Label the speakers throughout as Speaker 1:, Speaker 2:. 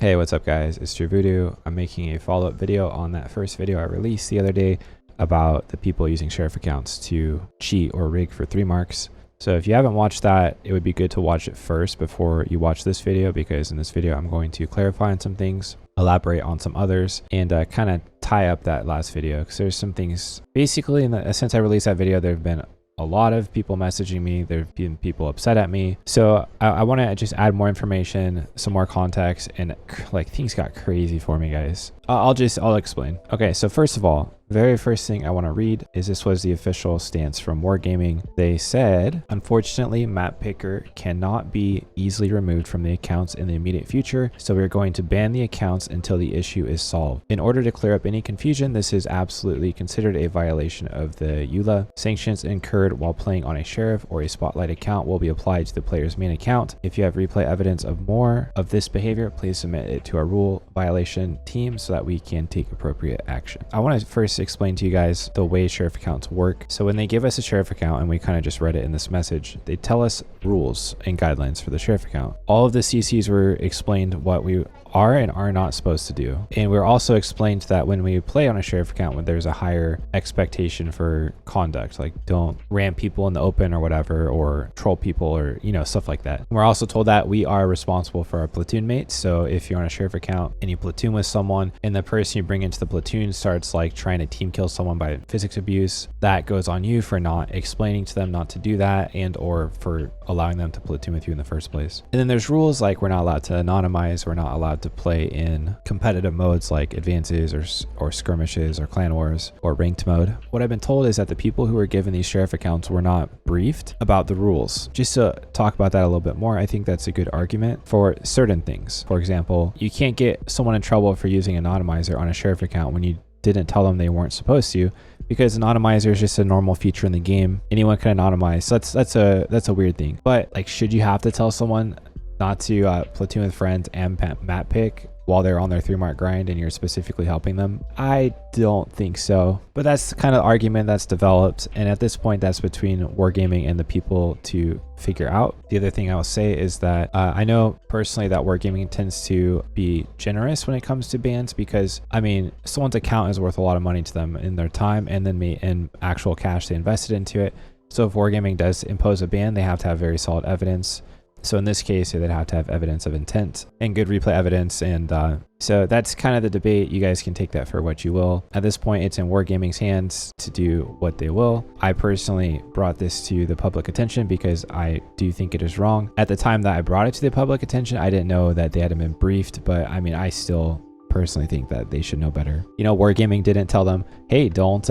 Speaker 1: Hey, what's up guys? It's Drew Voodoo. I'm making a follow-up video on that first video I released the other day about the people using sheriff accounts to cheat or rig for 3 marks. So if you haven't watched that, it would be good to watch it first before you watch this video, because in this video I'm going to clarify on some things, elaborate on some others, and kind of tie up that last video, because there's some things basically since I released that video there have been a lot of people messaging me. There have been people upset at me. So I want to just add more information, some more context, and like things got crazy for me, guys. I'll explain. Okay, so first of all, very first thing I want to read is this was the official stance from Wargaming. They said, unfortunately, map picker cannot be easily removed from the accounts in the immediate future, so we're going to ban the accounts until the issue is solved. In order to clear up any confusion, this is absolutely considered a violation of the EULA. Sanctions incurred while playing on a sheriff or a spotlight account will be applied to the player's main account. If you have replay evidence of more of this behavior, please submit it to our rule violation team so that we can take appropriate action. I want to first explain to you guys the way sheriff accounts work. So when they give us a sheriff account, and we kind of just read it in this message, they tell us rules and guidelines for the sheriff account. All of the CCs were explained what we are and are not supposed to do. And we're also explained that when we play on a sheriff account, when there's a higher expectation for conduct, like don't ram people in the open or whatever, or troll people, or stuff like that. We're also told that we are responsible for our platoon mates. So if you're on a sheriff account and you platoon with someone and the person you bring into the platoon starts like trying to team kill someone by physics abuse, that goes on you for not explaining to them not to do that, and or for allowing them to platoon with you in the first place. And then there's rules like we're not allowed to anonymize, we're not allowed to play in competitive modes like advances or skirmishes or clan wars or ranked mode. What I've been told is that the people who were given these sheriff accounts were not briefed about the rules. Just to talk about that a little bit more, I think that's a good argument for certain things. For example, you can't get someone in trouble for using anonymizer on a sheriff account when you didn't tell them they weren't supposed to, because anonymizer is just a normal feature in the game. Anyone can anonymize. So that's a weird thing. But like, should you have to tell someone not to platoon with friends and map pick while they're on their 3-mark grind and you're specifically helping them? I don't think so, but that's the kind of argument that's developed, and at this point that's between Wargaming and the people to figure out. The other thing I will say is that I know personally that Wargaming tends to be generous when it comes to bans, because I mean, someone's account is worth a lot of money to them in their time and then in actual cash they invested into it. So if Wargaming does impose a ban, they have to have very solid evidence. So in this case, they'd have to have evidence of intent and good replay evidence. And so that's kind of the debate. You guys can take that for what you will. At this point, it's in Wargaming's hands to do what they will. I personally brought this to the public attention because I do think it is wrong. At the time that I brought it to the public attention, I didn't know that they hadn't been briefed, but I mean, I still personally think that they should know better. Wargaming didn't tell them, hey, don't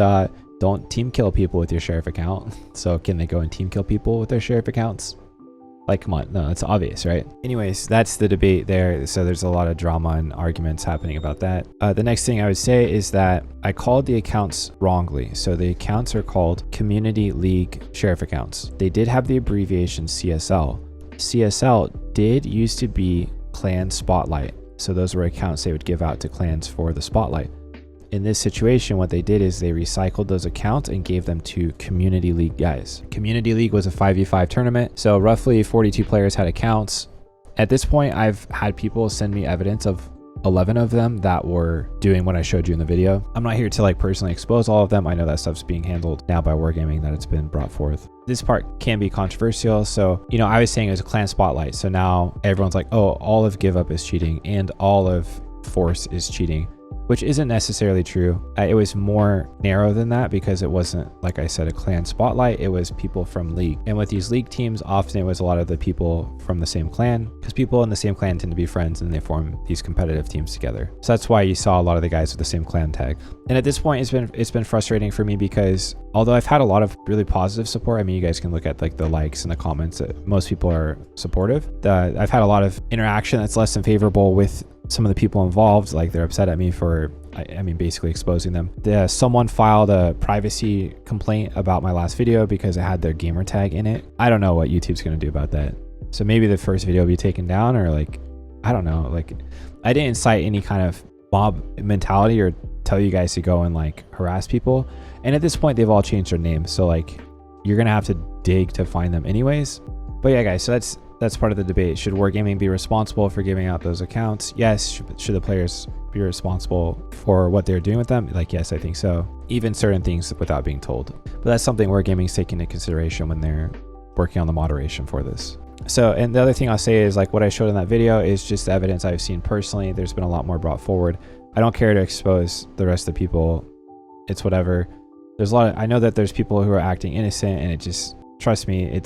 Speaker 1: team kill people with your sheriff account. So can they go and team kill people with their sheriff accounts? Like, come on, no, it's obvious, right? Anyways, that's the debate there. So there's a lot of drama and arguments happening about that. The next thing I would say is that I called the accounts wrongly. So the accounts are called Community League Sheriff accounts. They did have the abbreviation CSL. CSL did used to be Clan Spotlight. So those were accounts they would give out to clans for the Spotlight. In this situation, what they did is they recycled those accounts and gave them to Community League guys. Community League was a 5v5 tournament, so roughly 42 players had accounts. At this point, I've had people send me evidence of 11 of them that were doing what I showed you in the video. I'm not here to like personally expose all of them. I know that stuff's being handled now by Wargaming, that it's been brought forth. This part can be controversial. So, I was saying it was a clan spotlight. So now everyone's like, oh, all of Give Up is cheating and all of Force is cheating, which isn't necessarily true. It was more narrow than that because it wasn't, like I said, a clan spotlight. It was people from League. And with these League teams, often it was a lot of the people from the same clan, because people in the same clan tend to be friends and they form these competitive teams together. So that's why you saw a lot of the guys with the same clan tag. And at this point, it's been frustrating for me because although I've had a lot of really positive support, I mean, you guys can look at like the likes and the comments. Most people are supportive. I've had a lot of interaction that's less than favorable with some of the people involved. Like they're upset at me for, I mean, basically exposing them. Someone filed a privacy complaint about my last video because it had their gamer tag in it. I don't know what YouTube's going to do about that. So maybe the first video will be taken down, or like, I don't know. Like, I didn't incite any kind of mob mentality or tell you guys to go and like harass people. And at this point, they've all changed their names. So like, you're going to have to dig to find them anyways. But yeah, guys, so that's part of the debate. Should Wargaming be responsible for giving out those accounts? Yes. Should the players be responsible for what they're doing with them? Like, yes, I think so. Even certain things without being told. But that's something Wargaming's taking into consideration when they're working on the moderation for this. So, and the other thing I'll say is, like, what I showed in that video is just the evidence I've seen personally. There's been a lot more brought forward. I don't care to expose the rest of the people. It's whatever. There's a lot of, I know that there's people who are acting innocent, and it just, trust me,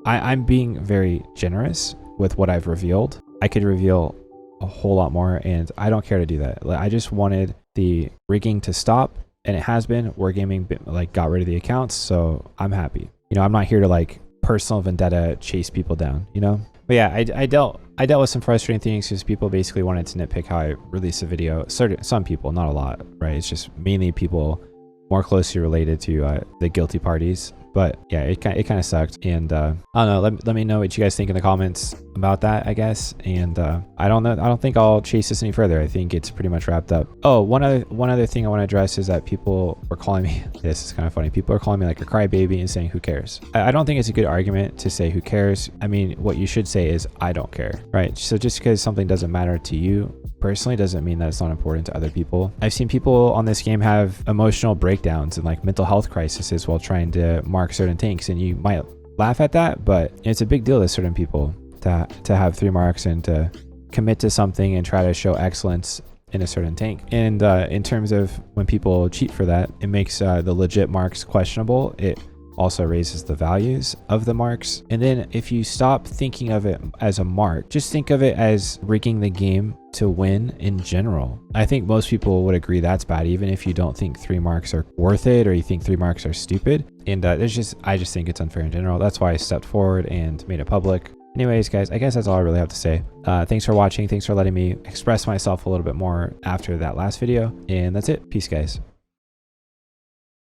Speaker 1: I'm being very generous with what I've revealed. I could reveal a whole lot more, and I don't care to do that. Like, I just wanted the rigging to stop, and it has been. Wargaming like got rid of the accounts, so I'm happy. You know, I'm not here to like personal vendetta chase people down, you know. But yeah, I dealt with some frustrating things because people basically wanted to nitpick how I released a video. Some people, not a lot, right? It's just mainly people more closely related to the guilty parties. But yeah, it kind of sucked. And I don't know, let me know what you guys think in the comments about that, I guess. And I don't know, I don't think I'll chase this any further. I think it's pretty much wrapped up. Oh, one other thing I want to address is that people were calling me, this is kind of funny, people are calling me like a crybaby and saying who cares. I don't think it's a good argument to say who cares. I mean, what you should say is I don't care, right? So just because something doesn't matter to you personally doesn't mean that it's not important to other people. I've seen people on this game have emotional breakdowns and like mental health crises while trying to mark certain tanks, and you might laugh at that, but it's a big deal to certain people to have 3 marks and to commit to something and try to show excellence in a certain tank. And in terms of when people cheat for that, it makes the legit marks questionable. It also raises the values of the marks. And then if you stop thinking of it as a mark, just think of it as rigging the game to win in general. I think most people would agree that's bad, even if you don't think 3 marks are worth it or you think 3 marks are stupid. And I just think it's unfair in general. That's why I stepped forward and made it public. Anyways, guys, I guess that's all I really have to say. Thanks for watching. Thanks for letting me express myself a little bit more after that last video. And that's it. Peace, guys.